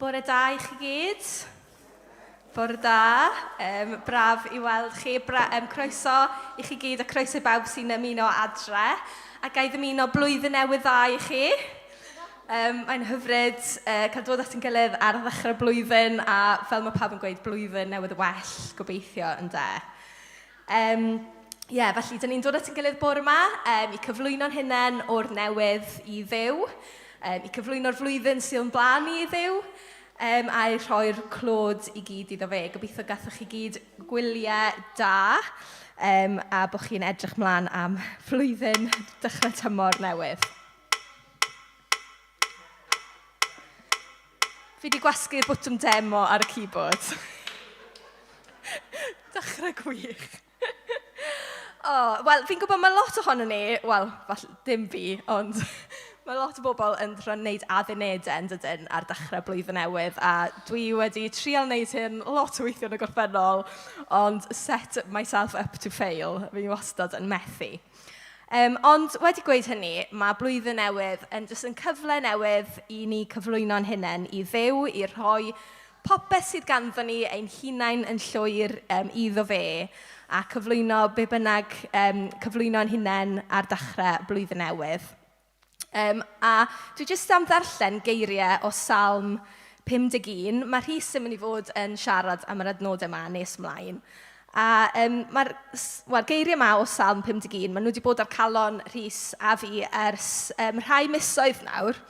Bore da I chi gyd. Bore da. Braf I weld chi. Croeso I chi gyd a croeso I bawb sy'n ymuno adre. A gai ddymuno blwyddyn newydd dda I chi. Mae'n hyfryd cael dod at ein gilydd ar ddechrau blwyddyn a fel mae pawb yn gweud blwyddyn newydd well gobeithio ynde. Felly, dyn ni'n dod at ein gilydd bore yma I cyflwyno'n hunain o'r newydd I Dduw, I cyflwyno'r flwyddyn sy'n blaen I Dduw, a I rhoi'r clod I gyd iddo fe. Gobeithio gathoch chi gyd gwyliau da, a bod chi'n edrych mlaen am flwyddyn dechrau tymor newydd. Fi wedi gwasgu'r bwtwm demo ar y keyboard. Dechrau gwych. Wel, fi'n gwybod mae lot ohono ni, wel, dim fi, ond mae lot o bobl yn wneud addunedau yn dydyn ar dechrau blwyddyn newydd, a dwi wedi trial wneud hyn lot o weithio yn y gorffennol, ond set myself up to fail, fi'n wastad yn methu. Ond wedi gweud hynny, mae blwyddyn newydd yn jyst yn cyfle newydd I ni cyflwyno'n hunain I Dduw, I rhoi popeth sydd ganddo ni ein hunain yn llwyr iddo fe, a cyflwyno be bynnag cyflwyno'n hunain ar dechrau blwyddyn newydd. A dwi jyst am ddarllen geiriau o Salm 51. Mae Rhys yn mynd I fod yn siarad am yr adnodau yma nes ymlaen. A mae'r geiriau yma o Salm 51, maen nhw wedi bod ar calon Rhys a fi ers rhai misoedd nawr.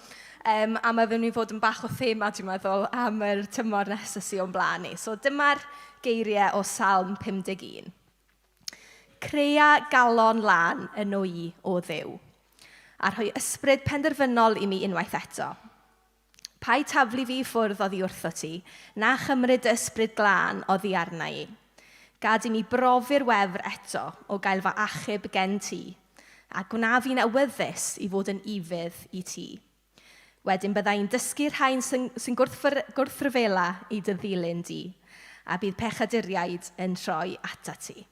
A mae fe'n mynd I fod yn bach o thema, dwi'n meddwl, am yr tymor nesaf sy'n o'n blaen ni. So dyma'r geiriau o Salm 51. Crea galon lan yn o'i o Dduw, a rhoi ysbryd penderfynol I mi unwaith eto. Pai taflu fi ffwrdd oddi wrtho ti, na chymryd ysbryd glân oddi arna I. Gad I mi brofi'r wefr eto o gael fy achub gen ti, a gwna fi'n awyddus I fod yn ifydd I ti. Wedyn byddai'n dysgu'r rhain sy'n gwrthryfela I dy ddilyn di, a bydd pechaduriaid yn troi ata ti.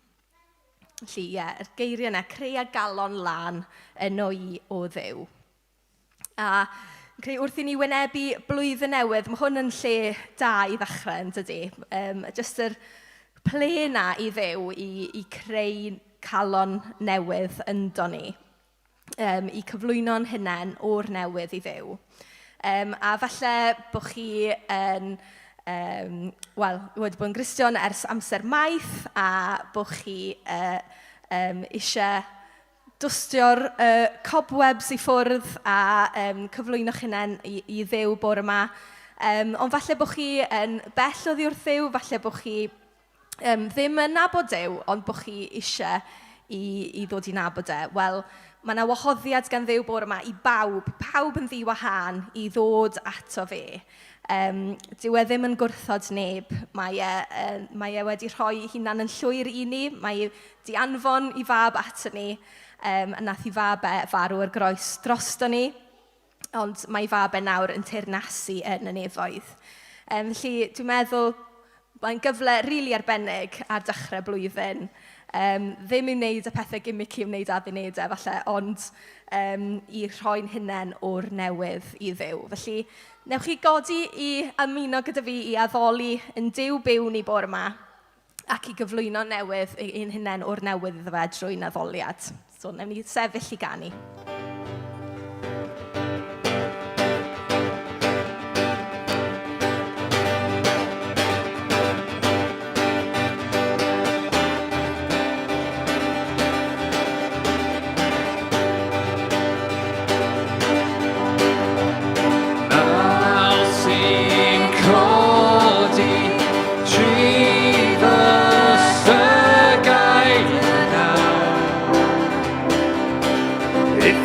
Felly, yr geiriau yna, crea galon lan yn o'i o Dduw. A wrth I ni wynebu blwyddyn newydd, mae hwn yn lle da I ddechrau, yn dydi? Jyst yr ple yna I Dduw I creu calon newydd yndo ni. I cyflwyno'n hunain o'r newydd I Dduw. A falle bod chi yn wedi bod yn Gristion ers amser maith a bod chi eisiau dwstio'r cobwebs I ffwrdd a cyflwyno'ch hunain I Dduw bore yma. Ond falle bod chi yn bell oddi wrth Dduw, falle bod chi ddim yn nabod Dduw, ond bod chi eisiau I ddod I nabod e. Wel, mae yna wahoddiad gan Dduw bore yma I pawb yn ddiwahân I ddod ato fe. Dyw e ddim yn gwrthod neb, mae e wedi rhoi hunain yn llwyr I ni, mae di anfon I fab ato ni, a nath I fab e farw ar groes drosto ni, ond mae fab e nawr yn teyrnasu yn y nefoedd. Felly dwi'n meddwl mae'n gyfle rili arbennig ar dechrau blwyddyn. Ddim I wneud y pethau gimmicky I wneud addunedau falle, ond I rhoi'n hunain o'r newydd I Dduw. Felly, newch chi godi I ymuno gyda fi I addoli yn Duw byw ni bore yma ac I gyflwyno newydd ein hunain o'r newydd iddo fe drwy'n addoliad. So, newn ni sefyll I ganu. If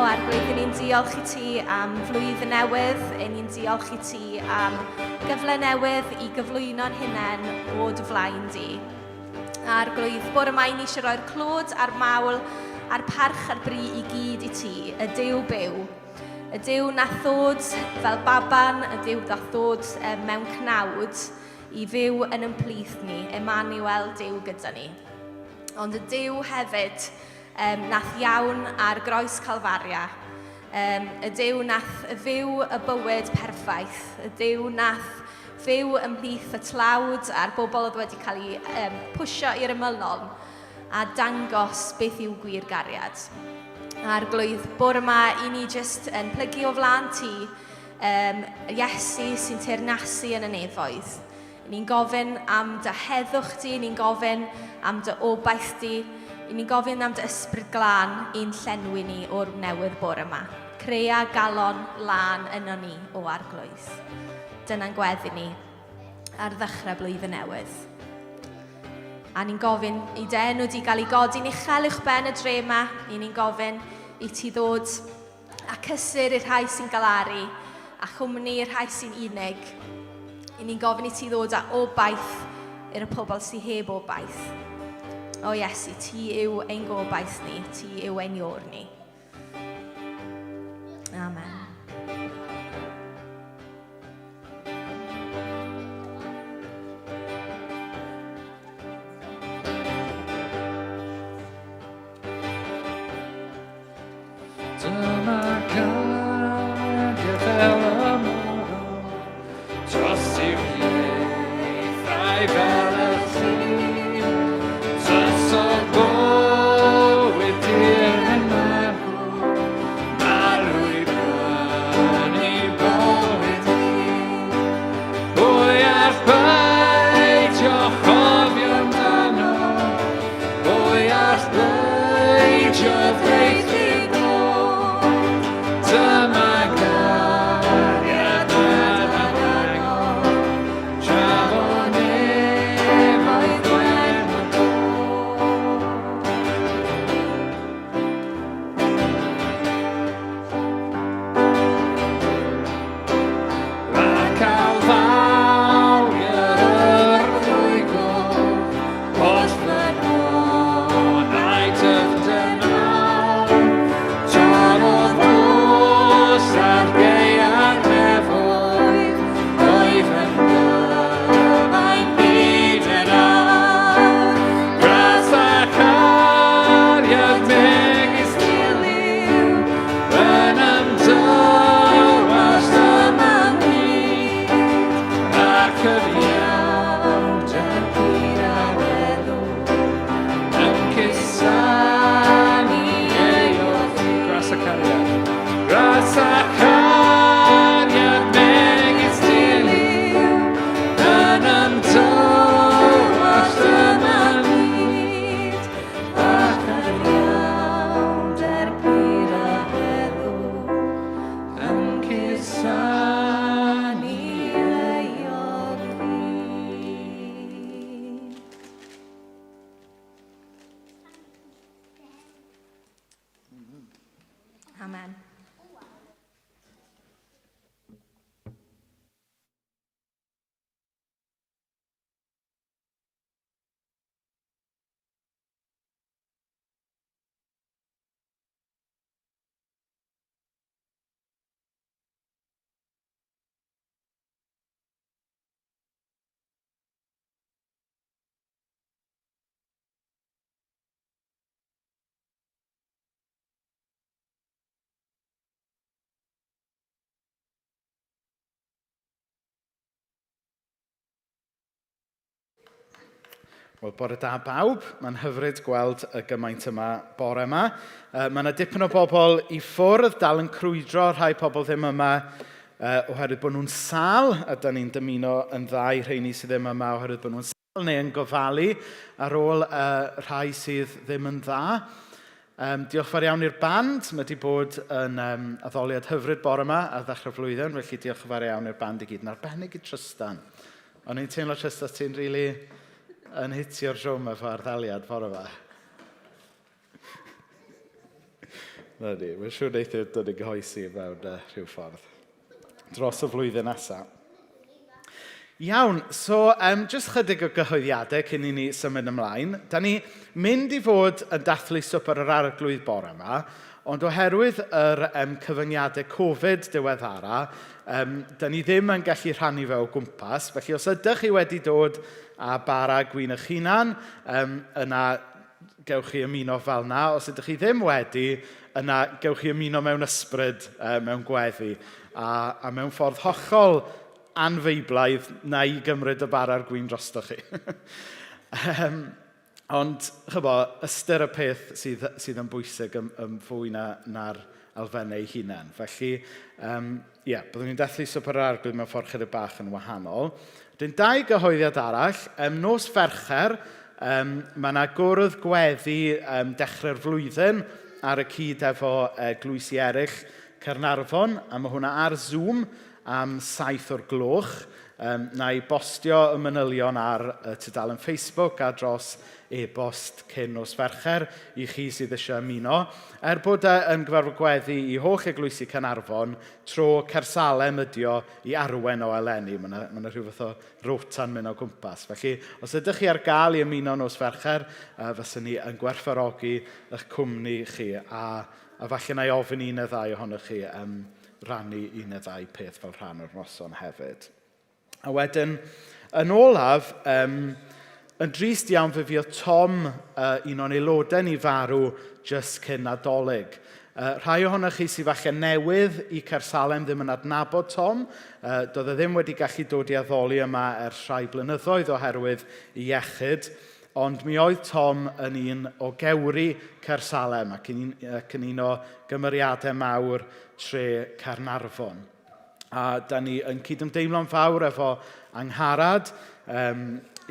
Arglwydd, ni'n diolch i ti am flwyddyn newydd, ni'n diolch i ti am gyfle newydd i gyflwyno'n hunain o dy flaen di. Arglwydd, bore yma ni eisiau rhoi'r clod a'r mawl a'r parch a'r bri i gyd i ti, y Duw byw. Y Duw nath ddod fel baban, y Duw nath ddod mewn cnawd i fyw yn ymplith ni, Emmanuel, Duw gyda ni. Ond y Duw hefyd nath iawn ar groes Calfaria. Y Duw nath fyw y bywyd perffaith. Y Duw nath fyw ymhlith y tlawd a'r bobl oedd wedi cael ei pwysio i'r ymylon a dangos beth yw gwir gariad. Arglwydd, bore yma i ni jyst yn plygu o flaen ti Iesu sy'n teyrnasu yn y nefoedd. Ni'n gofyn am dy heddwch di, ni'n gofyn am dy obaith di, ni'n gofyn am dy ysbryd glân i'n llenwi ni o'r newydd bore yma. Crea galon lan yno ni o Arglwydd. Dyna'n gweddi ni ar ddechrau blwyddyn newydd. A ni'n gofyn i den wedi cael ei godi'n uchel uwch ben y dre yma. Ni'n gofyn i ti ddod a cysur i'r rhai sy'n galaru a chwmni i'r rhai sy'n unig. Ni'n gofyn i ti ddod â obaith i'r pobl sy'n heb obaith. O Iesu, ti yw ein gobaith ni, ti yw ein iwr ni. Amen. Dyma gadiad fel y morol, dros i'w ieithau fel y llun. Dros o bywyd dir yn marw, marw i brynu bywyd ni. Pwy ar beidio chofio amdano, pwy ar beidio ddweud Amen. Wel, bore da pawb. Mae'n hyfryd gweld y gymaint yma bore yma. Mae yna dipyn o bobl i ffwrdd, dal yn crwydro, rhai pobl ddim yma oherwydd bod nhw'n sal, a da ni'n dymuno yn dda i rheini sydd ddim yma oherwydd bod nhw'n sal neu yn gofalu ar ôl rhai sydd ddim yn dda. Diolch fawr iawn i'r band. Mae wedi bod yn addoliad hyfryd bore yma ar ddechrau flwyddyn, felly diolch fawr iawn i'r band i gyd. Yn arbennig i Trystan. O'n i'n teimlo, Trystan, ti'n rili yn hitio'r siwm efo arddaliad ffordd yma. Na ni, mae'n siŵr neithio dod i gyhoesi mewn rhyw ffordd. Dros y flwyddyn nesaf. Iawn, so jyst chydig o gyhoeddiadau cyn i ni symud ymlaen. Da ni mynd i fod yn dathlu swper yr Arglwydd bore yma, ond oherwydd yr cyfyngiadau Covid diweddara, da ni ddim yn gallu rhannu fe o gwmpas. Felly, os ydych chi wedi dod a bara gwin eich hunain, yna gewch chi ymuno fel yna. Os ydych chi ddim wedi, yna gewch chi ymuno mewn ysbryd, mewn gweddi, a mewn ffordd hollol anfeiblaidd na i gymryd y bara'r gwin drostoch chi. Ond, chybo, ystyr y peth sydd yn bwysig yn fwy na'r elfennau hunain. Felly, byddwn ni'n dathlu swper yr Arglwydd mewn ffordd chydig bach yn wahanol. Dyn dau gyhoeddiad arall, nos Fercher, mae yna gwrdd gweddi dechrau'r flwyddyn ar y cyd efo Glwys i Erich Caernarfon, a mae hwnna ar Zoom, am 7 o'r gloch. Na i bostio y manylion ar tudalen Facebook a dros e-bost cyn nos Fercher i chi sydd eisiau ymuno. Bod yn gyfarfod gweddi i holl eglwysi Caernarfon, tro Cersalem ydi o i arwen o eleni. Mae yna rhyw fath o rotan mynd o gwmpas. Felly, os ydych chi ar gael i ymuno nos Fercher, fyswn ni yn gwerthfawrogi eich cwmni chi. A falle na i ofyn un neu ddau ohonych chi rannu un neu ddau peth fel rhan o'r noson hefyd. A wedyn, yn olaf, yn drist iawn fe fi o Tom, un o'n aelodau ni farw jyst cyn Nadolig. Rhai ohonych chi sydd falle newydd i Cersalem ddim yn adnabod Tom. Doedd e ddim wedi gallu dod i addoli yma rhai blynyddoedd oherwydd i iechyd. Ond mi oedd Tom yn un o gewri Cersalem ac yn un o gymeriadau mawr tre Caernarfon. A da ni yn cydymdeimlo'n fawr efo angharad,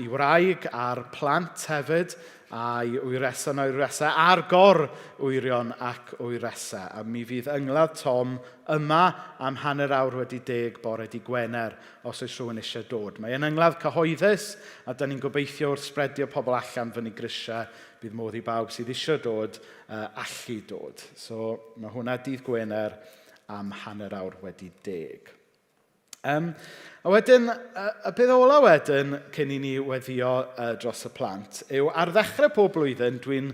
i wraig a'r plant hefyd, a'i wyresau na wyresau, a'r gor wyrion ac wyresau. A mi fydd ynglad Tom yma am 10:10 bore di Gwener, os oes rhywun eisiau dod. Mae'n ynglad cyhoeddus, a da ni'n gobeithio wrth spredio pobl allan fyny grisiau, bydd modd i bawb sydd eisiau dod, allu dod. So mae hwnna dydd Gwener am 10:10. A wedyn, y peth ola wedyn, cyn i ni weddio dros y plant, yw ar ddechrau pob blwyddyn, dwi'n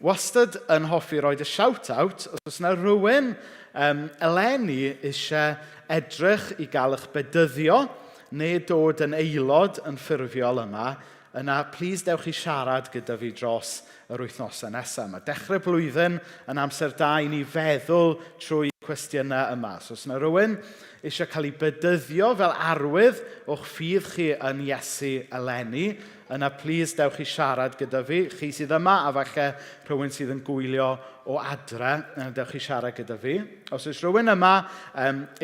wastad yn hoffi roed y shout-out, os oes yna rhywun eleni eisiau edrych i gael eich bedyddio, neu dod yn aelod yn ffurfiol yma, yna, plis dewch i siarad gyda fi dros yr wythnosau nesaf. Mae dechrau blwyddyn yn amser da i ni feddwl trwy cwestiynau yma. So, os yna rhywun eisiau cael ei bedyddio fel arwydd o'ch ffydd chi yn Iesu eleni, yna plis dewch i siarad gyda fi. Chi sydd yma a falle rhywun sydd yn gwylio o adre, dewch i siarad gyda fi. Os oes rhywun yma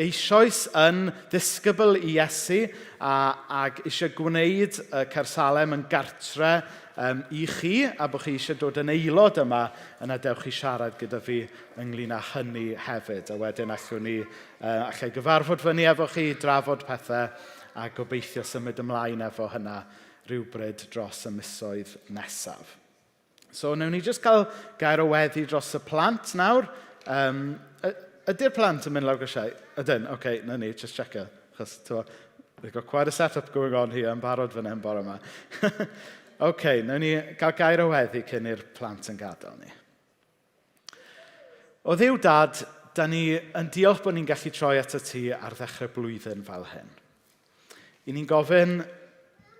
eisoes yn ddisgybl i Iesu ac eisiau gwneud Cersalem yn gartre i chi, a bod chi eisiau dod yn aelod yma, yna dewch i siarad gyda fi ynglyn â hynny hefyd. A wedyn allwn ni allai gyfarfod fyny efo chi, drafod pethau, a gobeithio symud ymlaen efo hynna rhywbryd dros y misoedd nesaf. So, newn ni jyst cael gair o weddi dros y plant nawr. Ydy'r plant yn mynd lawr grisiau? Ydyn, oce, na ni, just checker. Chos, we've got quite a setup going on here, yn barod fan hyn bore yma. Oce, newn ni gael gair o weddi cyn i'r plant yn gadael ni. O ddiw dad, da ni yn diolch bod ni'n gallu troi at y ti ar ddechrau blwyddyn fel hyn. I ni'n gofyn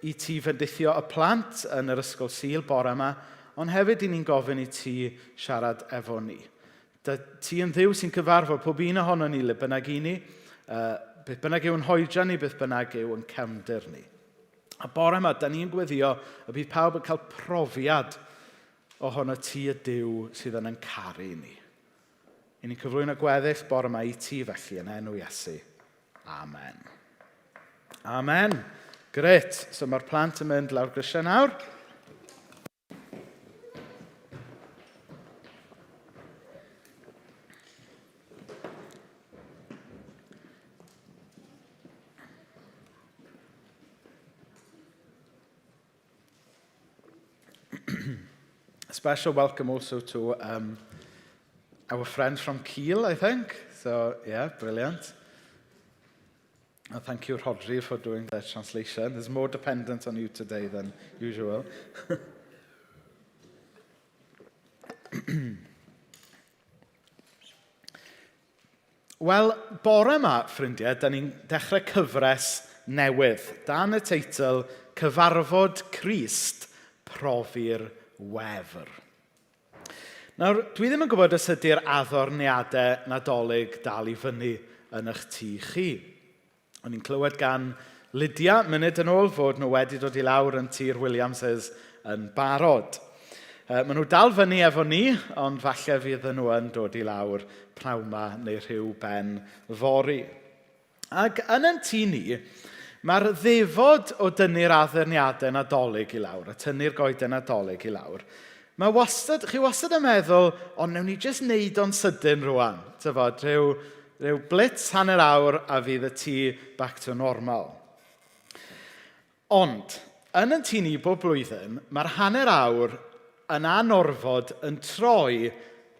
i ti fendithio y plant yn yr ysgol Sul bore yma, ond hefyd i ni'n gofyn i ti siarad efo ni. Ti yn ddiw sy'n cyfarfod pob un ohono ni le bynnag i ni, beth bynnag yw'n hoedran ni, beth bynnag yw'n cefndir ni. A bore yma, da ni'n gweddio y bydd pawb yn cael profiad ohono ti y Duw sydd yn caru ni. I ni'n cyflwyno gweddill bore yma i ti felly yn enw Iesu. Amen. Amen. Gret. So mae'r plant yn mynd lawr grisiau nawr. A special welcome also to our friends from Kiel, I think. So, yeah, brilliant. And thank you, Rodri, for doing that translation. There's more dependent on you today than usual. Wel, bore yma, ffrindiau, da ni'n dechrau cyfres newydd dan y teitl Cyfarfod Crist, Profi'r Wefr. Nawr, dwi ddim yn gwybod os ydy'r addorniadau Nadolig dal i fyny yn eich tŷ chi. O'n i'n clywed gan Lydia munud yn ôl fod nhw wedi dod i lawr yn tŷ'r Williamses yn barod. Maen nhw dal fyny efo ni, ond falle fydd nhw yn dod i lawr pnawn ma neu rhyw ben fori. Ac yn ein tŷ ni, mae'r ddefod o dynnu'r addurniadau Nadolig i lawr, a tynnu'r goeden Nadolig i lawr. Chi wastad yn meddwl, ond newn ni jyst wneud o'n sydyn rwan. Tyfod, rhyw rhyw blitz hanner awr a fydd y tŷ back to normal. Ond, yn y tŷ ni bob blwyddyn, mae'r hanner awr yn anorfod yn troi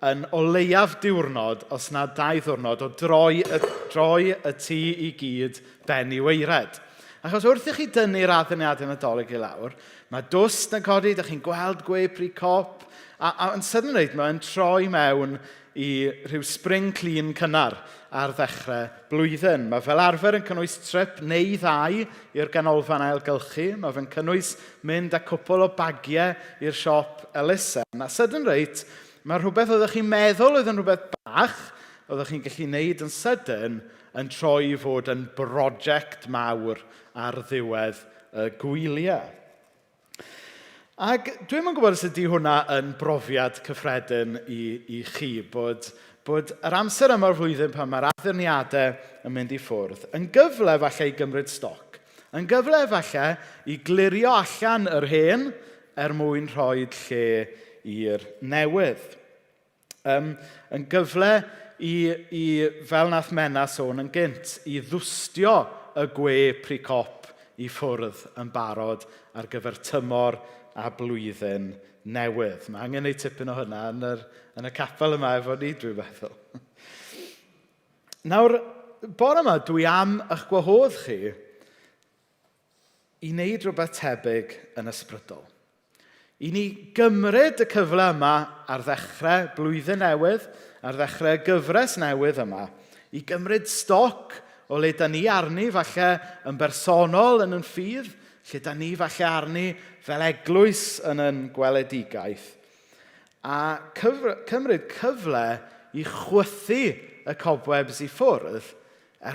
yn o leiaf diwrnod, os na 2 ddiwrnod, o droi y tŷ i gyd ben i weired. Achos wrth i chi dynnu'r addurniadau Nadolig i lawr, mae dwst yn codi, ydych chi'n gweld gwe pri cop, a yn sydyn rhaid mae'n troi mewn i rhyw spring clean cynnar ar ddechrau blwyddyn. Mae fel arfer yn cynnwys trip neu 2 i'r ganolfan ailgylchu. Mae fe'n cynnwys mynd â cwpl o bagiau i'r siop elusen. A sydyn rhaid, mae rhywbeth oeddech chi'n meddwl oedd yn rhywbeth bach, oeddech chi'n gallu gwneud yn sydyn, yn troi i fod yn brosiect mawr ar ddiwedd y gwyliau. Ac dwi'n yn gwybod os ydy hwnna yn brofiad cyffredin i chi, bod yr amser yma o'r flwyddyn pan mae'r addurniadau yn mynd i ffwrdd, yn gyfle falle i gymryd stoc, yn gyfle falle i glirio allan yr hen mwyn rhoi lle i'r newydd. Yn gyfle i fel nath Mena sôn yn gynt, i ddwstio y gwe pri cop i ffwrdd yn barod ar gyfer tymor a blwyddyn newydd. Mae angen ei tipyn o hynna yn y capel yma efo ni, dwi'n meddwl. Nawr, bore yma dwi am eich gwahodd chi i wneud rhywbeth tebyg yn ysbrydol. I ni gymryd y cyfle yma ar ddechrau blwyddyn newydd, ar ddechrau gyfres newydd yma, i gymryd stoc o le da ni arni falle yn bersonol yn ffydd, lle da ni falle arni fel eglwys yn gweledigaeth, a cymryd cyfle i chwythu y cobwebs i ffwrdd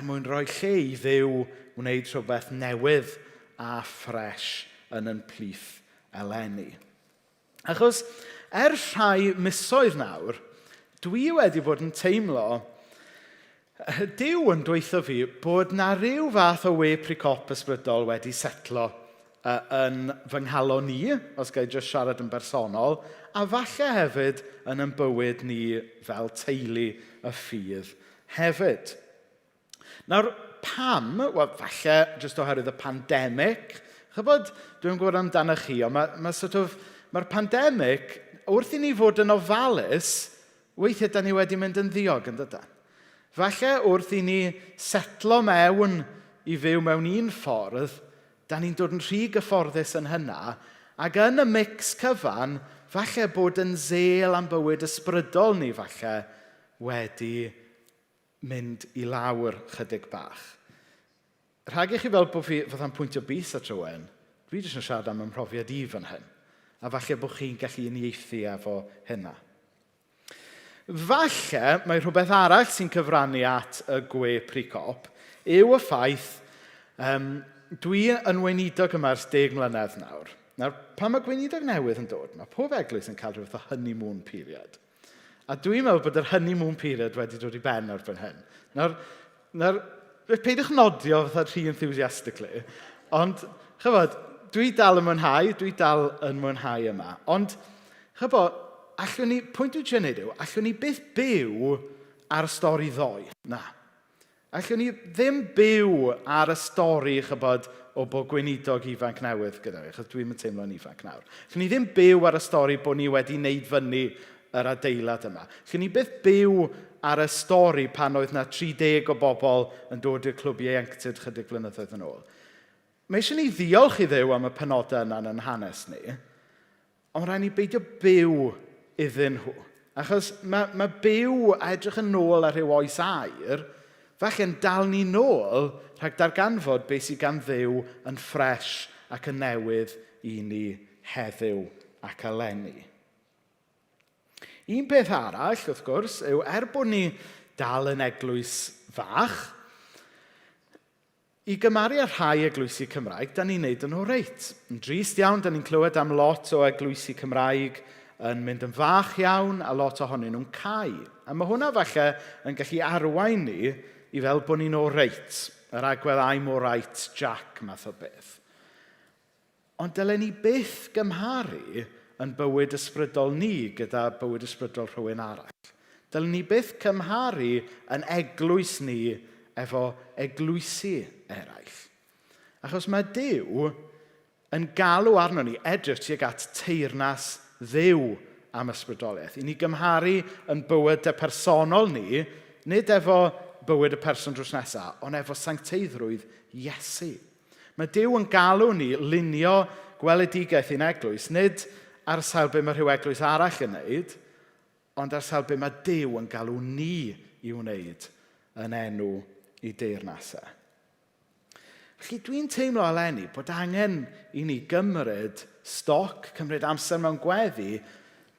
mwyn rhoi lle i Dduw wneud rhywbeth newydd a ffres yn plith eleni. Achos, rhai misoedd nawr, dwi wedi bod yn teimlo, Duw yn dweutho fi bod na ryw fath o we pri cop ysbrydol wedi setlo yn fy nghalon ni, os gael jyst siarad yn bersonol, a falle hefyd yn bywyd ni fel teulu y ffydd hefyd. Nawr, pam? Wel, falle jyst oherwydd y pandemig. Chybod, dwi'n gwybod amdano chi, ond mae'r pandemig, wrth i ni fod yn ofalus, weithiau da ni wedi mynd yn ddiog yn dydyn. Falle wrth i ni setlo mewn i fyw mewn un ffordd, da ni'n dod yn rhy gyfforddus yn hynna, ac yn y mix cyfan, falle bod yn zel am bywyd ysbrydol ni falle wedi mynd i lawr chydig bach. Rhag i chi fel bod fi fydda'n pwyntio bys at rhywun, dwi jyst yn siarad am ymhrofiad i fan hyn, a falle bod chi'n gallu uniaethu efo hynna. Falle mae rhywbeth arall sy'n cyfrannu at y gwe pri cop yw y ffaith dwi yn weinidog yma ers 10 mlynedd nawr. Nawr, pan mae gweinidog newydd yn dod, mae pob eglwys yn cael rhywbeth o honeymoon period. A dwi'n meddwl bod yr honeymoon period wedi dod i ben o'r fan hyn. Nawr, peidiwch nodio fatha rhy enthusiastically, ond, chybod, dwi dal yn mwynhau yma. Ond, chybod, pwynt dwi'n trio wneud yw, allwn ni byth byw ar y stori ddoe. Na. Allwn ni ddim byw ar y stori, chybod, o bod gweinidog ifanc newydd gyda fi, achos dwi'n teimlo'n ifanc nawr. Allwn ni ddim byw ar y stori bod ni wedi wneud fyny yr adeilad yma. Allwn ni byth byw ar y stori pan oedd na 30 o bobl yn dod i'r clwb ieuenctid chydig blynyddoedd yn ôl. Mae eisiau ni ddiolch i Dduw am y penodau yna yn hanes ni, ond rhaid ni beidio byw iddyn nhw. Achos mae byw a edrych yn ôl ar rhyw oes aur, falle'n dal ni nôl rhag darganfod beth sydd gan Dduw yn ffres ac yn newydd i ni heddiw ac eleni. Un peth arall, wrth gwrs, yw bod ni dal yn eglwys fach, i gymaru â rhai eglwysi Cymraeg, da ni'n neud yn o reit. Yn drist iawn, da ni'n clywed am lot o eglwysi Cymraeg yn mynd yn fach iawn, a lot ohonyn nhw'n cau. A mae hwnna falle yn gallu arwain ni i fel bod ni'n o reit. Yr agwedd I'm all right, Jack, math o beth. Ond dylen ni byth gymharu yn bywyd ysbrydol ni gyda bywyd ysbrydol rhywun arall. Dylen ni byth cymharu yn eglwys ni efo eglwysi eraill. Achos mae Duw yn galw arno ni edrych tuag at teyrnas dduw am ysbrydoliaeth. I ni gymharu yn bywyd y personol ni, nid efo bywyd y person drws nesaf, ond efo sancteiddrwydd Iesu. Mae Duw yn galw ni lunio gweledigaeth i'n eglwys, nid ar sail be mae rhyw eglwys arall yn wneud, ond ar sail be mae Duw yn galw ni i wneud yn enw i deyrnasau. Felly dwi'n teimlo eleni bod angen i ni gymryd stoc, cymryd amser mewn gweddi,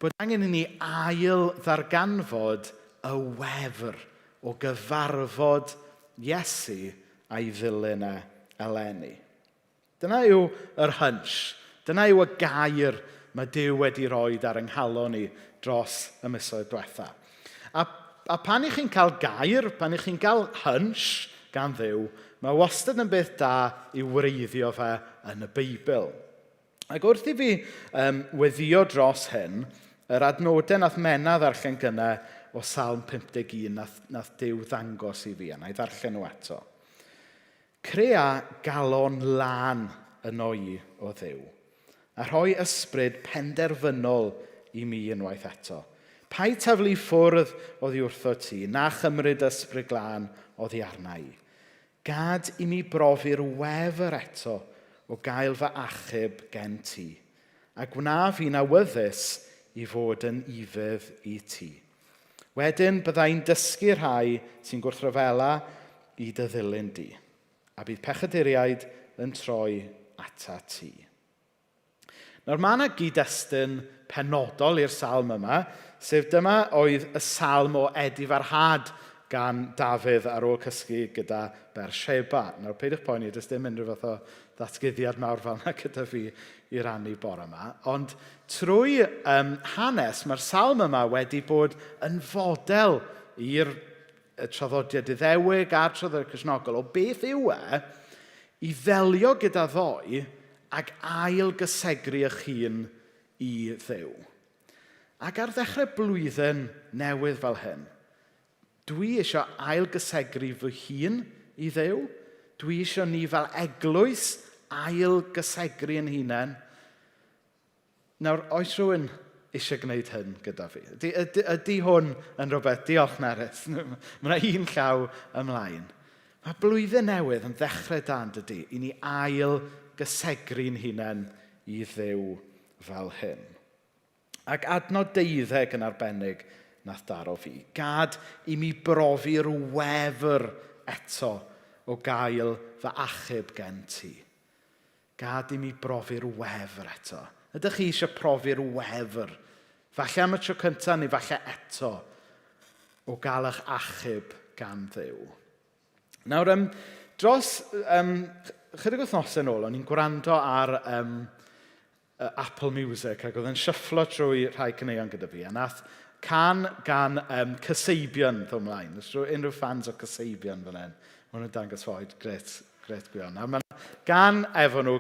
bod angen i ni ail ddarganfod y wefr o gyfarfod Iesu a'i ddilyn eleni. Dyna yw yr hunch, dyna yw y gair mae Duw wedi rhoi ar ynghalon ni dros y misoedd diwetha. A pan i chi'n cael gair, pan i chi'n cael hunch gan Dduw, mae wastad yn beth da i wreiddio fe yn y Beibl. Ac wrth i fi weddio dros hyn, yr adnodau nath Mena ddarllen gyna o Salm 51 nath Duw ddangos i fi, a na i ddarllen nhw eto. Crea galon lan yno i o Dduw, a rhoi ysbryd penderfynol i mi unwaith eto. Pai taflu ffwrdd oddi wrtho ti, na chymryd ysbryd glân oddi arna i. Gad i mi brofi'r wefr eto o gael fy achub gen ti, a gwna fi'n awyddus i fod yn ifydd i ti. Wedyn byddai'n dysgu rhai sy'n gwrthryfela i dy ddilyn di, a bydd pechaduriaid yn troi ata ti. Nawr mae yna gyd-destun penodol i'r salm yma, sef dyma oedd y salm o edifarhad gan Dafydd ar ôl cysgu gyda Bersheba. Nawr, peidiwch poeni, does dim unrhyw fath o ddatguddiad mawr fel yna gyda fi i rannu bore yma. Ond trwy hanes, mae'r salm yma wedi bod yn fodel i'r traddodiad Iddewig a'r traddodiad Cristnogol o beth yw i ddelio gyda ddoi ac ail gysegru eich hun i Dduw. Ac ar ddechrau blwyddyn newydd fel hyn, dwi eisiau ail gysegru fy hun i Dduw. Dwi eisiau ni fel eglwys ail gysegru yn hunain. Nawr, oes rhywun eisiau gwneud hyn gyda fi? Ydy hwn yn rhywbeth? Diolch Nerys. Mae yna un llaw ymlaen. Mae blwyddyn newydd yn ddechrau dan dydy i ni ail gysegru'n hunain i Dduw fel hyn. Ac adnod 12 yn arbennig nath daro fi. Gad i mi brofi'r wefr eto o gael fy achub gen ti. Gad i mi brofi'r wefr eto. Ydych chi eisiau profi'r wefr? Falle am y tro cyntaf neu falle eto o gael eich achub gan Dduw. Nawr, dros chydig wythnosau yn ôl, o'n i'n gwrando ar Apple Music ac oedd yn shufflo trwy rhai caneuon gyda fi. A nath can gan Cyseibion ddod ymlaen. Oes unrhyw fans o Cyseibion fan hyn? Mae nhw'n dangos ffoed, gret gwion. A mae gan efo nhw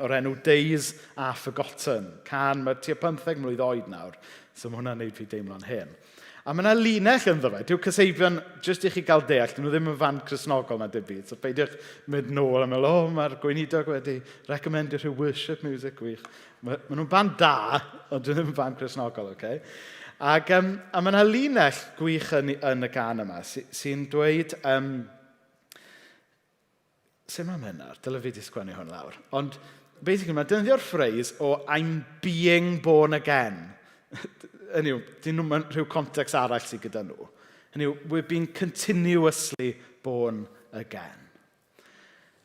o'r enw Days a Forgotten. Can, mae tua 15 mlwydd oed nawr, so mae hwnna'n neud fi deimlo'n hyn. A mae yna linell ynddo fe. Dyw Cyseibion, jyst i chi gael deall, dyn nhw ddim yn fan Cristnogol na dim byd. So peidiwch mynd nôl a meddwl, mae'r gweinidog wedi recomendio rhyw worship music gwych. Mae nhw'n band da, ond dyn nhw ddim yn fan Cristnogol, okay? Ac, a mae yna linell gwych yn y gan yma sy'n dweud, sut mae'n mynd nawr? Dyle fi di sgwennu hwn lawr. Ond, basically, mae dynyddio'r phrase o I'm being born again. Hynny yw, dyn nhw'n rhyw context arall sydd gyda nhw. Hynny yw, we've been continuously born again.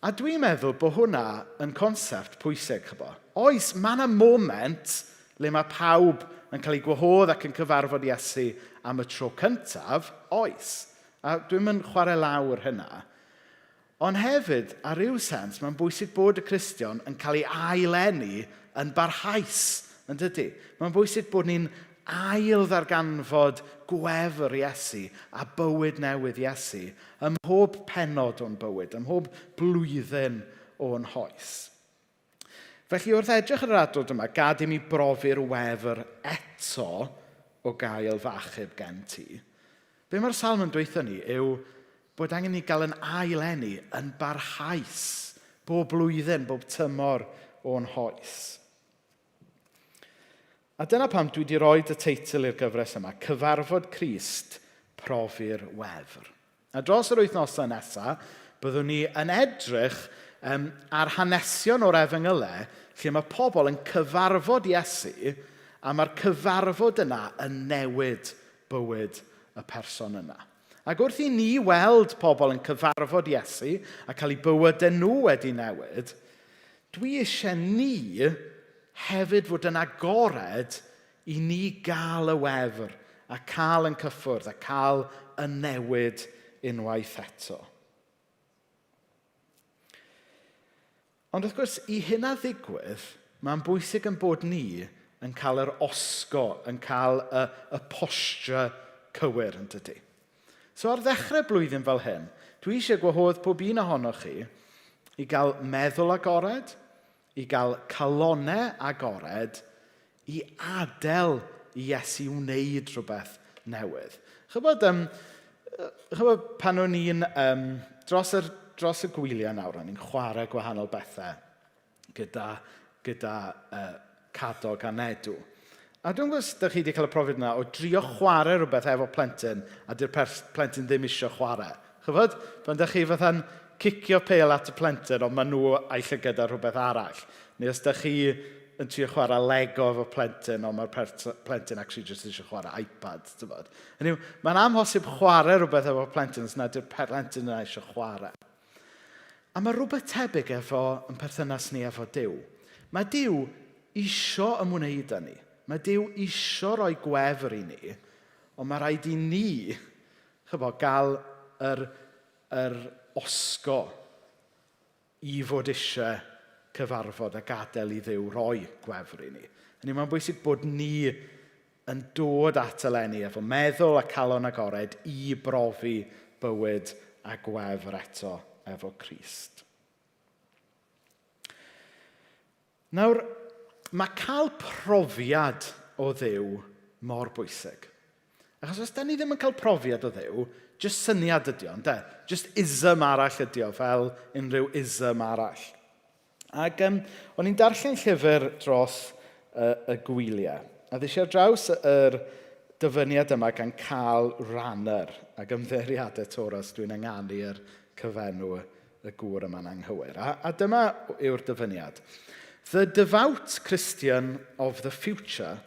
A dwi'n meddwl bod hwnna yn concept pwysig, chybo. Oes, mae yna moment le mae pawb yn cael ei gwahodd ac yn cyfarfod Iesu am y tro cyntaf, oes. A dwi'n mynd chwarae lawr hynna. Ond hefyd, ar ryw sens, mae'n bwysig bod y Cristion yn cael ei aileni yn barhaus, yn dydy. Mae'n bwysig bod ni'n ail ddarganfod gwefr Iesu a bywyd newydd Iesu ym mhob pennod o'n bywyd, ym mhob blwyddyn o'n hoes. Felly wrth edrych ar yr adnod yma, gad i mi brofi'r wefr eto o gael fy achub gen ti. Be mae'r salm yn dweithio ni yw bod angen ni gael yn aileni yn barhaus bob blwyddyn, bob tymor o'n hoes. A dyna pam dwi wedi rhoi y teitl i'r gyfres yma, Cyfarfod Crist, Profi'r Wefr. A dros yr wythnosau nesaf, byddwn ni yn edrych ar hanesion o'r Efengylau lle mae pobl yn cyfarfod Iesu a mae'r cyfarfod yna yn newid bywyd y person yna. Ac wrth i ni weld pobl yn cyfarfod Iesu a cael eu bywydau nhw wedi newid, dwi eisiau ni hefyd fod yn agored i ni gael y wefr a cael yn cyffwrdd a cael y newid unwaith eto. Ond wrth gwrs, i hynna ddigwydd, mae'n bwysig yn bod ni yn cael yr osgo, yn cael y posture cywir yn dydy. So ar ddechrau blwyddyn fel hyn, dwi eisiau gwahodd pob un ohonoch chi i gael meddwl agored, i gael calonau agored, i adael i Iesu wneud rhywbeth newydd. Chybod pan o'n i'n dros y gwyliau nawr, o'n i'n chwarae gwahanol bethau gyda Cadog a Nedw. A dwi'n gwybod ydych chi wedi cael y profiad yna o drio chwarae rhywbeth efo plentyn a di'r plentyn ddim eisiau chwarae. Chybod? Pan ydych chi fatha'n cicio pêl at y plentyn ond maen nhw eisiau gyda rhywbeth arall. Neu os ydych chi yn trio chwarae Lego efo plentyn ond mae'r plentyn actually just eisiau chwarae iPad. Mae'n amhosib chwarae rhywbeth efo plentyn os nad yw'r plentyn yna eisiau chwarae. A mae rhywbeth tebyg efo yn perthynas ni efo Duw. Mae Duw isio ymwneud â ni. Mae Duw isio rhoi gwefr i ni, ond mae rhaid i ni gael yr osgo i fod eisiau cyfarfod a gadael i Dduw roi gwefr i ni. Mae'n bwysig bod ni yn dod at eleni efo meddwl a calon agored i brofi bywyd a gwefr eto efo Crist. Nawr, mae cael profiad o Dduw mor bwysig. Achos os da ni ddim yn cael profiad o Dduw, jyst syniad ydi o, ynde? Jyst ism arall ydi o, fel unrhyw ism arall. Ac o'n i'n darllen llyfr dros y gwyliau. A ddys ar draws yr dyfyniad yma gan Carl Ranner ac ymddiriadau Toras dwi'n ynganu'r cyfenw y gŵr yma'n anghywir. A dyma yw'r dyfyniad. The devout Christian of the future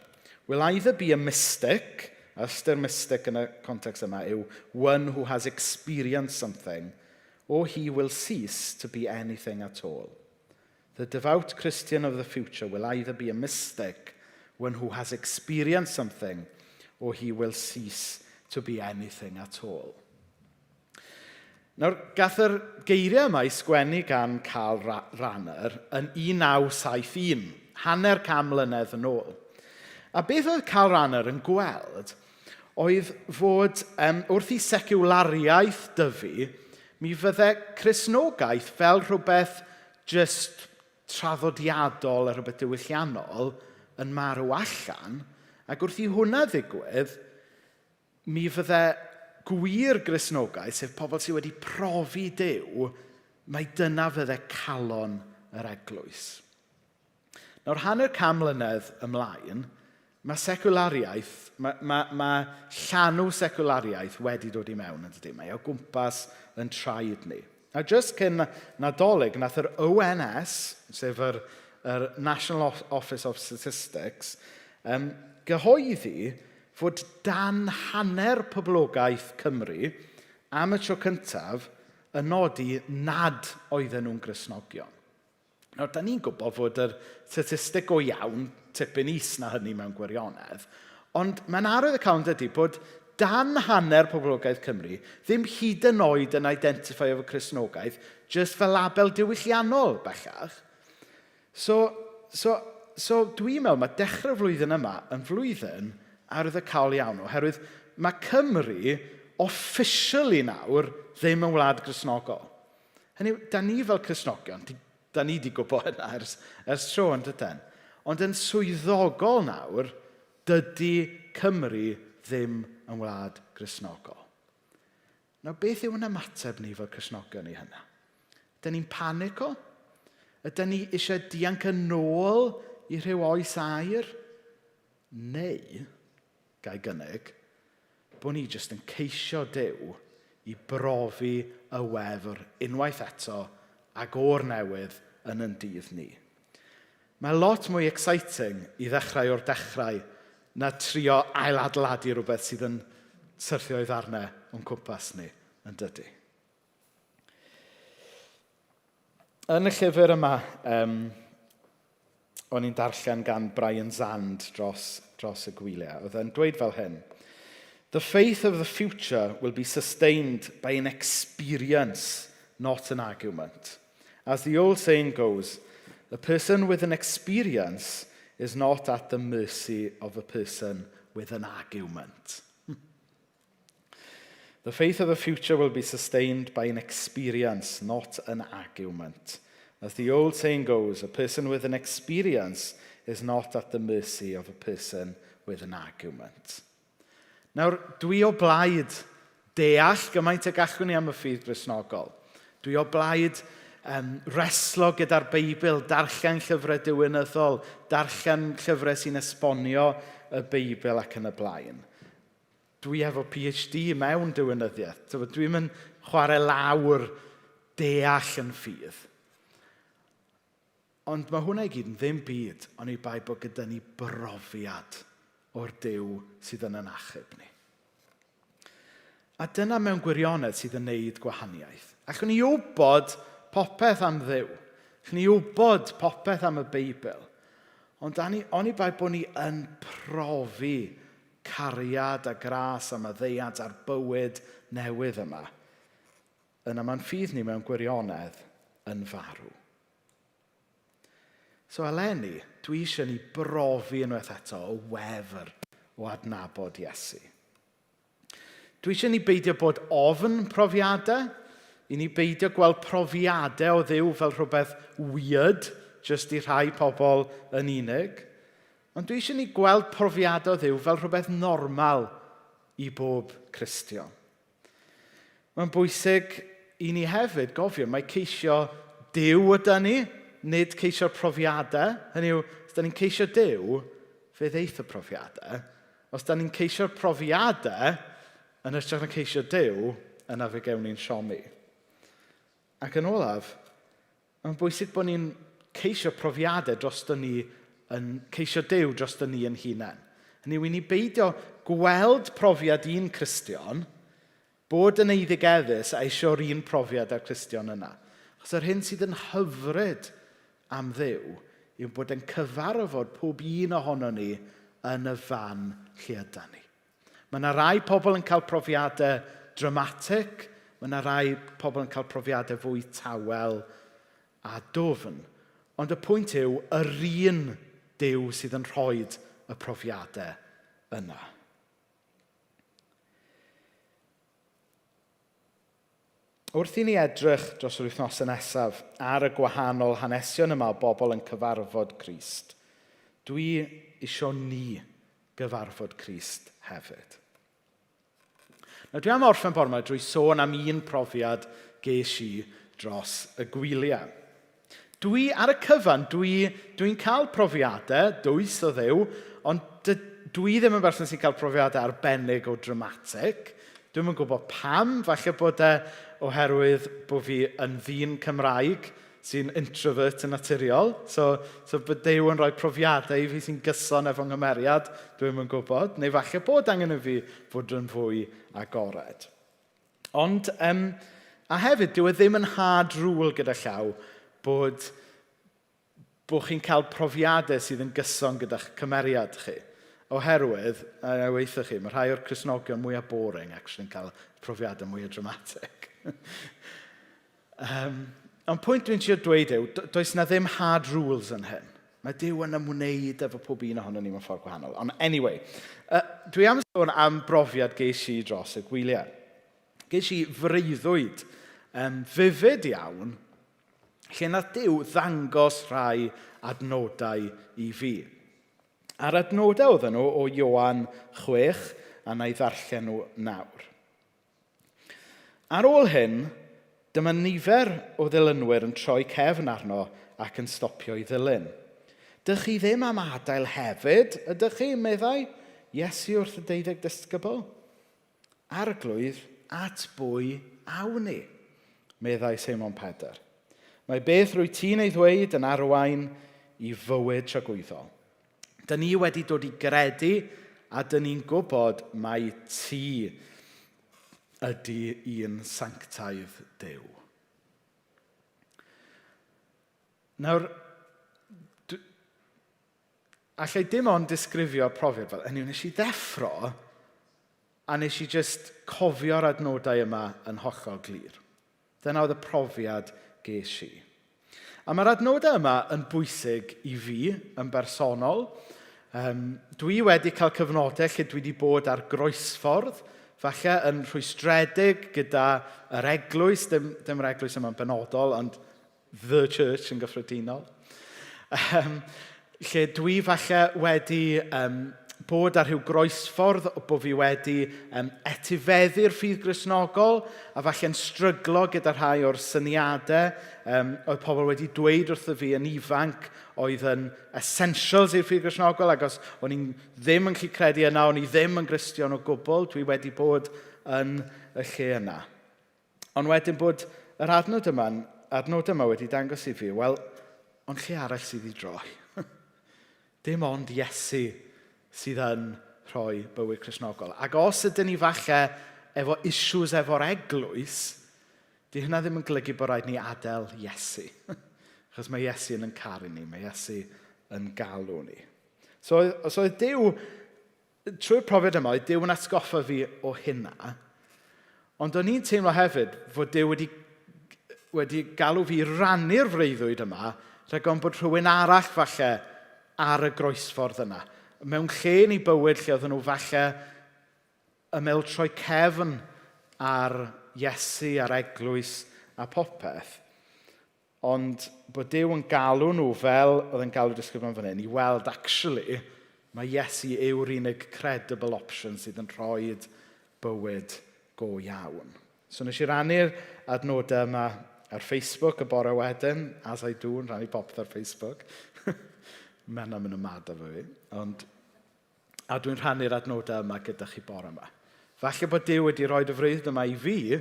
will either be a mystic, a ystyr mystic yn y context yma yw one who has experienced something, or he will cease to be anything at all. The devout Christian of the future will either be a mystic, one who has experienced something, or he will cease to be anything at all. Nawr, gath yr geiriau yma i sgwennu gan Carl Ranner yn 1971, hanner cam mlynedd yn ôl. A beth oedd Carl Ranner yn gweld oedd fod wrth i seciwlariaeth dyfu, mi fyddai Cristnogaeth fel rhywbeth just traddodiadol a rhywbeth diwylliannol yn marw allan, ac wrth i hwnna ddigwydd, mi fyddai gwir Gristnogaeth, sef pobl sydd wedi profi Duw, mae dyna fyddai calon yr eglwys. Nawr, hanner cam mlynedd ymlaen, mae seculariaeth, mae llanw seculariaeth wedi dod i mewn, ydy. Mae o gwmpas yn traed ni. A jyst cyn Nadolig, nath yr ONS, sef yr National Office of Statistics, gyhoeddi fod dan hanner poblogaeth Cymru am y tro cyntaf yn nodi nad oedden nhw'n Gristnogion. Nawr, da ni'n gwybod fod yr statistig go iawn tipyn is na hynny mewn gwirionedd, ond mae'n arwydd y cawn ydy bod dan hanner poblogaeth Cymru ddim hyd yn oed yn identifio efo Cristnogaeth just fel label diwylliannol bellach. So dwi'n meddwl mae dechrau'r flwyddyn yma yn flwyddyn arwydd y cael iawn, oherwydd mae Cymru officially nawr ddim yn wlad Gristnogol. Hynny, da ni fel Cristnogion, da ni wedi gwybod hynna ers tro yn dydyn. Ond yn swyddogol nawr, dydy Cymru ddim yn wlad Gristnogol. Nawr, beth yw yn ymateb ni fel Cristnogion i hynna? Ydyn ni'n panico? Ydyn ni eisiau dianc yn ôl i rhyw oes air? Neu, gai gynnig, bod ni jyst yn ceisio Duw i brofi y wefr unwaith eto ac o'r newydd yn ein dydd ni. Mae lot mwy exciting i ddechrau o'r dechrau na trio ailadladu rhywbeth sydd yn syrthio i ddarnau o'n cwmpas ni, yn dydy. Yn y llyfr yma, o'n i'n darllen gan Brian Zand dros y gwyliau. Oedd e'n dweud fel hyn: The faith of the future will be sustained by an experience, not an argument. As the old saying goes, a person with an experience is not at the mercy of a person with an argument. The faith of the future will be sustained by an experience, not an argument. As the old saying goes, a person with an experience is not at the mercy of a person with an argument. Nawr, dwi o blaid deall gymaint y gallwn ni am y ffydd Gristnogol. Dwi o blaid reslo gyda'r Beibl, darllen llyfrau diwinyddol, darllen llyfrau sy'n esbonio y Beibl ac yn y blaen. Dwi efo PhD mewn diwinyddiaeth. Dwi'n mynd chwarae lawr deall yn ffydd. Ond mae hwnna i gyd yn ddim byd, ond i bai bod gyda ni brofiad o'r Duw sydd yn ein achub ni. A dyna mewn gwirionedd sydd yn neud gwahaniaeth. Allwn ni wybod popeth am Dduw. Allwn ni wybod popeth am y Beibl. Ond oni bai bod ni yn profi cariad a gras am y ddeiad a'r bywyd newydd yma. Yna mae'n ffydd ni mewn gwirionedd yn farw. So eleni, dwi eisiau ni brofi unwaith eto o wefr o adnabod Iesu. Dwi eisiau ni beidio bod ofn profiadau, i ni beidio gweld profiadau o Dduw fel rhywbeth weird, jyst i rhai pobl yn unig. Ond dwi eisiau ni gweld profiadau o Dduw fel rhywbeth normal i bob Cristion. Mae'n bwysig i ni hefyd gofio mae ceisio Duw yda ni, nid ceisio'r profiadau. Hynny yw, os da ni'n ceisio Duw, fe ddeith y profiadau. Os da ni'n ceisio'r profiadau, yn ystod yn ceisio Duw, yna fe gewn ni'n siomi. Ac yn olaf, mae'n bwysig bod ni'n ceisio profiadau dros ni yn ceisio Duw dros ni yn hunain. Hynny yw, i ni beidio gweld profiad un Cristion, bod yn eiddigeddus a eisiau'r un profiad â'r Cristion yna. Achos yr hyn sydd yn hyfryd am Dduw yw bod yn cyfarfod pob un ohono ni yn y fan lle yda ni. Mae yna rai pobl yn cael profiadau dramatic, mae yna rai pobl yn cael profiadau fwy tawel a dwfn. Ond y pwynt yw, yr un Duw sydd yn rhoi y profiadau yna. Wrth i ni edrych dros yr wythnosau nesaf ar y gwahanol hanesion yma o bobl yn cyfarfod Crist, dwi isio ni gyfarfod Crist hefyd. Nawr, dwi am orffen bore yma drwy sôn am un profiad ges i dros y gwyliau. Ar y cyfan, dwi'n cael profiadau dwys o Dduw, ond dwi ddim yn berson sy'n cael profiadau arbennig o dramatic. Dwi'n yn gwybod pam, falle bod oherwydd bod fi yn ddyn Cymraeg sy'n introvert yn naturiol. So bod Duw yn rhoi profiadau i fi sy'n gyson efo'n nghymeriad, dwi'n yn gwybod. Neu falle bod angen i fi fod yn fwy agored. Ond, a hefyd, dyw e ddim yn hard rule gyda llaw bod chi'n cael profiadau sydd yn gyson gyda'ch cymeriad chi. Oherwydd, a weithio chi, mae rhai o'r Cristnogion mwyaf boring actually yn cael profiadau mwyaf dramatic. Ond pwynt dwi'n trio dweud yw, does na ddim hard rules yn hyn. Mae Duw yn ymwneud efo pob un ohono ni mewn ffordd gwahanol. Ond anyway, dwi am sôn am brofiad ges i dros y gwyliau. Ges i freuddwyd fyfyd iawn lle na Duw ddangos rhai adnodau i fi. A'r adnodau oedden nhw o Ioan 6, a na i ddarllen nhw nawr. Ar ôl hyn, dyma nifer o ddilynwyr yn troi cefn arno ac yn stopio i ddilyn. Dych chi ddim am adael hefyd, ydych chi, meddai Iesu wrth y 12 disgybl? Arglwydd at bwy awn ni, meddai Seimon Pedr. Mae beth rwy ti'n ei ddweud yn arwain i fywyd tragwyddol. Dyn ni wedi dod i gredu a dyn ni'n gwybod mai ti ydy un sanctaidd Duw. Nawr, allai dim ond disgrifio profiad fel, hynny yw, nes i ddeffro a nes i just cofio'r adnodau yma yn hollol glir. Dyna oedd y profiad ges i. A mae'r adnodau yma yn bwysig i fi yn bersonol. Dwi wedi cael cyfnodau lle dwi wedi bod ar groesffordd, falle yn rhwystredig gyda yr eglwys, dim yr eglwys yma'n benodol, ond the church yn gyffredinol. Lle dwi falle wedi bod ar rhyw groesffordd o bod fi wedi etifeddu'r ffydd Gristnogol a falle'n stryglo gyda rhai o'r syniadau oedd pobl wedi dweud wrtho fi yn ifanc oedd yn essentials i'r ffydd Gristnogol ac os o'n i'n ddim yn gallu credu yna, o'n i ddim yn Gristion o gwbl, dwi wedi bod yn y lle yna. Ond wedyn bod yr adnod yma wedi dangos i fi, wel, ond lle arall sydd i droi? Dim ond Iesu sydd yn rhoi bywyd Cristnogol. Ac os ydyn ni falle efo issues efo'r eglwys, di hynna ddim yn golygu bod rhaid ni adael Iesu. Achos mae Iesu yn caru ni, mae Iesu yn galw ni. So oedd Duw, trwy'r profiad yma, oedd Duw yn atgoffa fi o hynna. Ond o'n i'n teimlo hefyd fod Duw wedi galw fi rannu'r freuddwyd yma, rhag ond bod rhywun arall falle ar y groesffordd yna. Mewn lle ni bywyd lle oedden nhw falle ymel troi cefn ar Iesu, ar eglwys a popeth. Ond bod Duw yn galw nhw fel oedd yn galw disgrifio fan hyn, i weld actually mae Iesu yw'r unig credible option sydd yn rhoi bywyd go iawn. So nes i rannu'r adnodau yma ar Facebook y bore wedyn, as I do, yn rannu popeth ar Facebook. Mae'n yn ymad efo fi. A dwi'n rhannu'r adnodau yma gyda chi bore yma. Falle bod Duw wedi rhoi y freuddwyd yma i fi,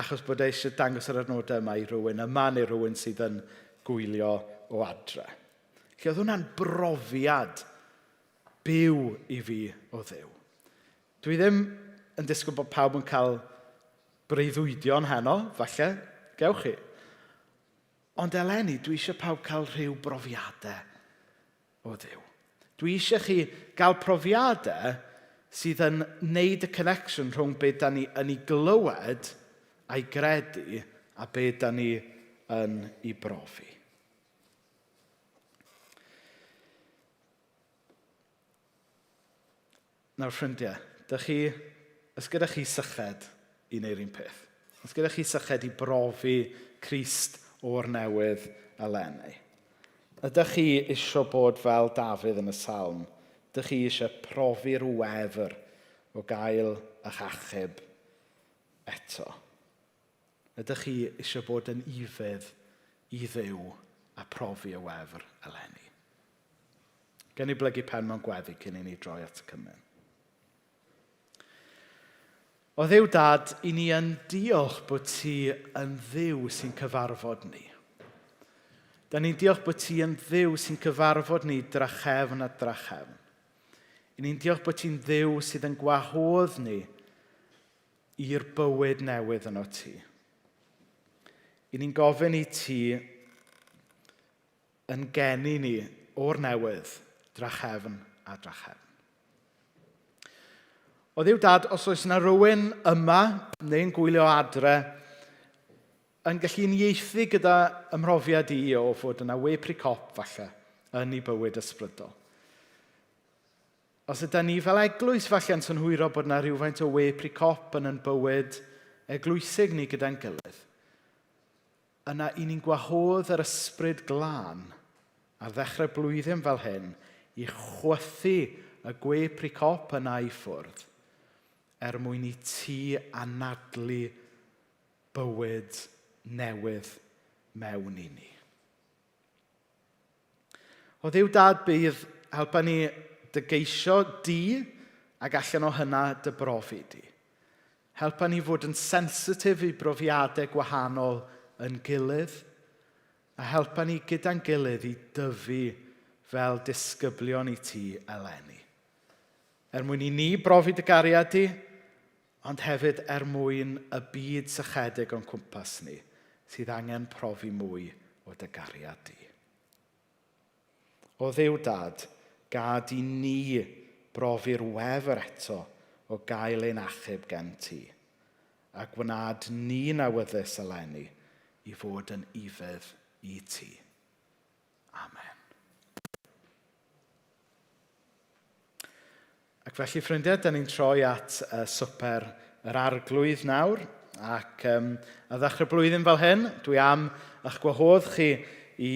achos bod eisiau dangos yr adnodau yma i rywun yma neu rywun sydd yn gwylio o adre. Lle oedd hwnna'n brofiad byw i fi o Dduw. Dwi ddim yn disgwyl bod pawb yn cael breuddwydion heno, falle, gewch chi. Ond eleni, dwi eisiau pawb cael rhyw brofiadau o Dduw. Dwi eisiau chi gael profiadau sydd yn neud y connection rhwng beth da ni yn ei glywed a'i gredu a beth da ni yn ei brofi. Nawr ffrindiau, ys gyda chi syched i wneud un peth. Ys gyda chi syched i brofi Crist o'r newydd eleni. Ydych chi eisiau bod fel Dafydd yn y salm? Ydych chi eisiau profi'r wefr o gael eich achub eto? Ydych chi eisiau bod yn ifydd i Dduw a profi y wefr eleni? Gen i blygu pen mewn gweddi cyn i ni droi at y cymun. O Dduw Dad, i ni yn diolch bod ti yn Dduw sy'n cyfarfod ni. Da ni'n diolch bod ti yn Dduw sy'n cyfarfod ni drachefn a drachefn. I ni'n diolch bod ti'n Dduw sydd yn gwahodd ni i'r bywyd newydd yno ti. I ni'n gofyn i ti yn geni ni o'r newydd drachefn a drachefn. O Dduw Dad, os oes yna rywun yma neu'n gwylio adre yn gallu unieithu gyda ymhrofiad i o fod yna we pre-cop falle yn ei bywyd ysbrydol. Os ydyn ni fel eglwys falle yn synhwyro bod yna rhywfaint o we pre-cop yn bywyd eglwysig ni gyda'n gilydd, yna i ni'n gwahodd yr ysbryd glân ar ddechrau blwyddyn fel hyn i chwythu y gwe pre-cop yna i ffwrdd mwyn i ti anadlu bywyd newydd mewn i ni. O Dduw Dad, bydd helpa ni dygeisio di ac allan o hynna dy brofi di. Helpa ni fod yn sensitif i brofiadau gwahanol yn gilydd, a helpa ni gyda'n gilydd i dyfu fel disgyblion i ti eleni. Mwyn i ni brofi dy gariad di, ond hefyd mwyn y byd sychedig o'n cwmpas ni, sydd angen profi mwy o dy gariad di. O Dduw Dad, gad i ni brofi'r wefr eto o gael ein achub gen ti, a gwnaed ni'n awyddus eleni i fod yn ifedd i ti. Amen. Ac felly, ffrindiau, da ni'n troi at Swper yr Arglwydd nawr, ac a ddechrau blwyddyn fel hyn, dwi am eich gwahodd chi i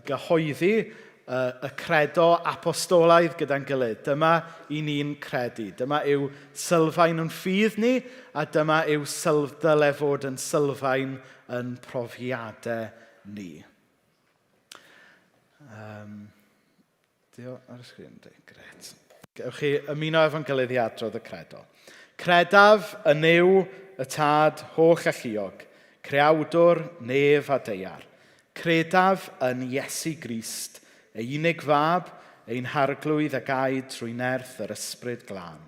gyhoeddi y credo apostolaidd gyda'n gilydd. Dyma i ni'n credu. Dyma yw sylfaen yn ffydd ni, a dyma yw dyle fod yn sylfaen yn profiadau ni. Ar y sgrin, gret. Gewch chi ymuno efo'n gilydd i adrodd y credo. Credaf yn yw y tad holl a lluog, creawdwr, nef a deiar. Credaf yn Iesu Grist, ei unig fab, ein harglwydd a gaid trwy nerth yr ysbryd glân.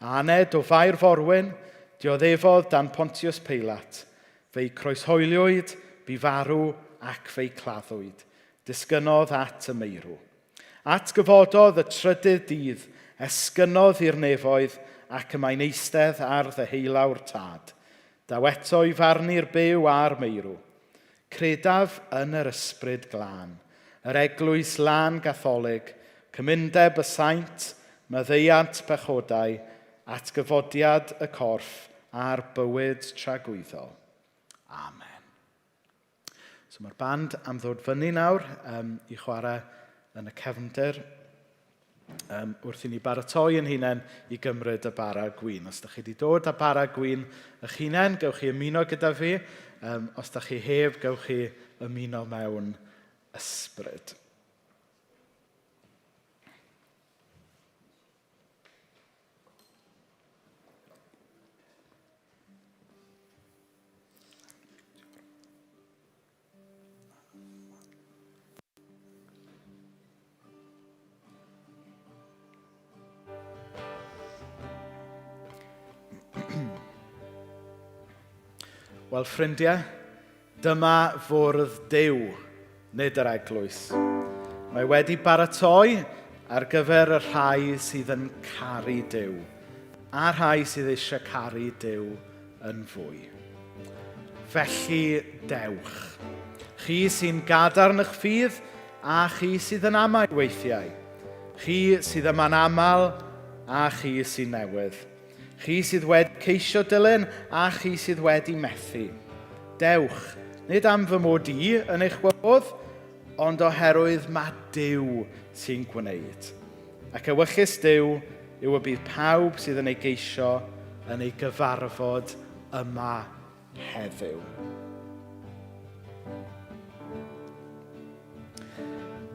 A aned o fair forwyn, dioddefodd dan Pontius Pilat, fe'i croeshoeliwyd, bu farw ac fe'i claddwyd, disgynodd at y meirw. At gyfododd y trydydd dydd, esgynodd i'r nefoedd ac y mae'n eistedd ar ddeheulawr tad. Daw eto i farnu'r byw a'r meirw. Credaf yn yr ysbryd glân, yr eglwys lan gatholig, cymundeb y saint, maddeuant pechodau, atgyfodiad y corff a'r bywyd tragwyddol. Amen. So mae'r band am ddod fyny nawr i chwarae yn y cefndir wrth i ni baratoi yn hunain i gymryd y bara gwin. Os ydych chi wedi dod â bara gwin eich hunain, gewch chi ymuno gyda fi. Os ydych chi heb, gewch chi ymuno mewn ysbryd. Wel, ffrindiau, dyma fwrdd Duw, nid yr eglwys. Mae wedi baratoi ar gyfer y rhai sydd yn caru Duw, a rhai sydd eisiau caru Duw yn fwy. Felly, dewch. Chi sy'n gadarn eich ffydd, a chi sydd yn amau weithiau. Chi sydd yma'n aml, a chi sy'n newydd. Chi sydd wedi ceisio dilyn, a chi sydd wedi methu. Dewch, nid am fy mod i yn eich gwahodd, ond oherwydd mae Duw sy'n gwneud. Ac ewyllus Duw yw y bydd pawb sydd yn ei geisio yn ei gyfarfod yma heddiw.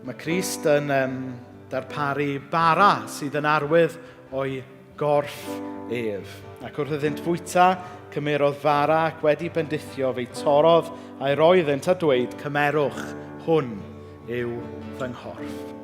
Mae Crist yn darparu bara sydd yn arwydd o'i gorff ef. Ac wrth iddynt fwyta, cymerodd fara ac wedi bendithio fe'i torodd a'i roi iddynt a dweud, cymerwch, hwn yw fy nghorff.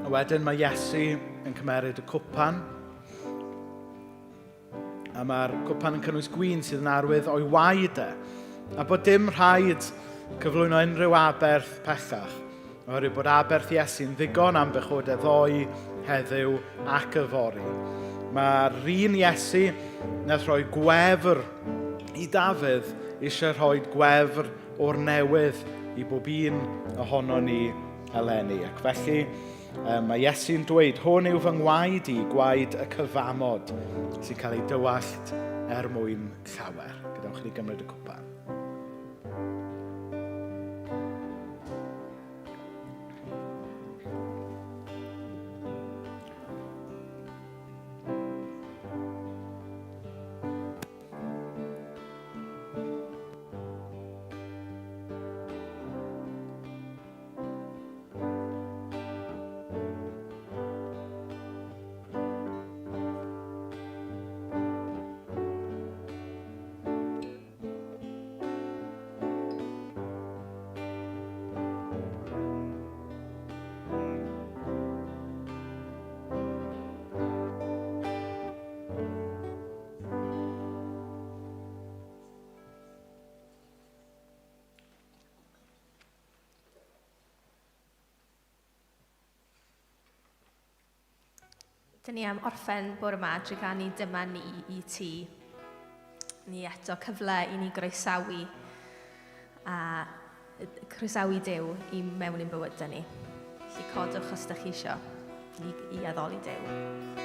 A wedyn mae Iesu yn cymeryd y cwpan. A mae'r cwpan yn cynnwys gwin sydd yn arwydd o'i waed e. A bod dim rhaid cyflwyno unrhyw aberth pellach. Oherwydd bod aberth Iesu'n ddigon am bechod e ddoi, heddiw ac yfori. Mae'r un Iesu wnaeth rhoi gwefr i Dafydd eisiau rhoi gwefr o'r newydd i bob un ohono ni eleni. Ac felly, mae Iesu'n dweud, hwn yw fy ngwaed i, gwaed y cyfamod, sy'n cael ei dywallt mwyn llawer. Gadewch chi gymryd y cwpan. Dyn ni am orffen bore yma drwy gael ni dyma ni i ti. Ni eto cyfle i ni groesawu a croesawu Duw i mewn i'n bywydau ni. Felly codwch os ydych chi eisiau i addoli Duw.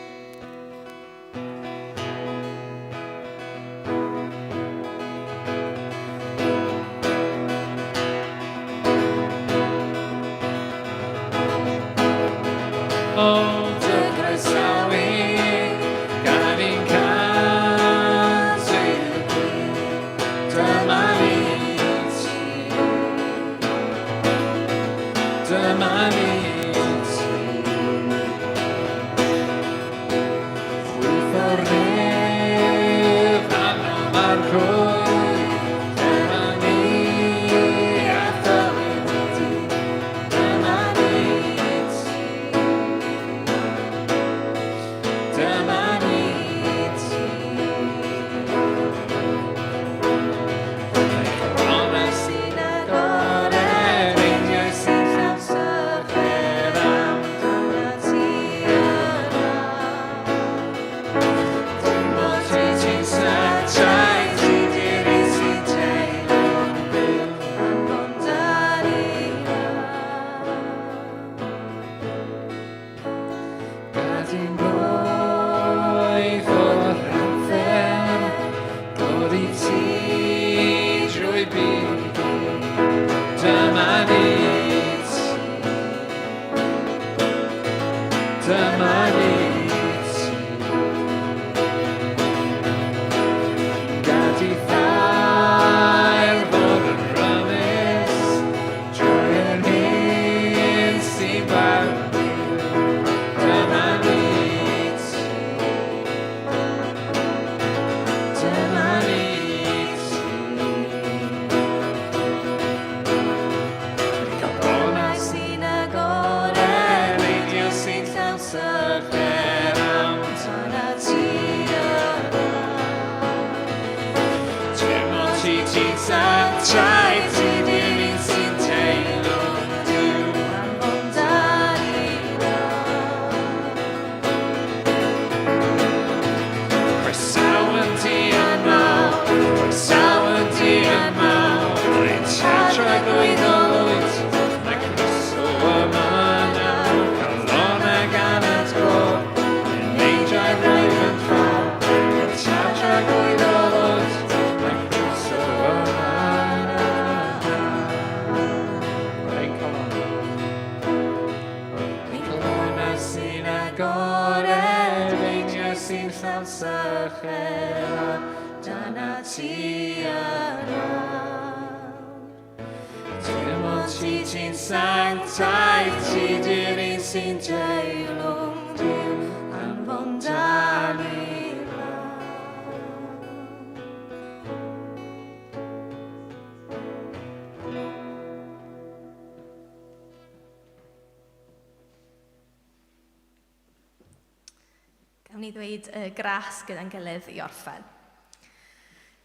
Gawn ni ddweud gras gyda'n gilydd i orffen.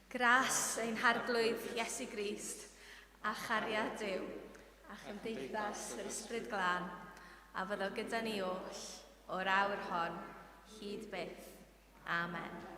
Gras ein harglwydd Iesu Grist a chariad Duw a chymdeithas yr Ysbryd Glân a fyddo gyda ni oll o'r awr hon hyd byth. Amen.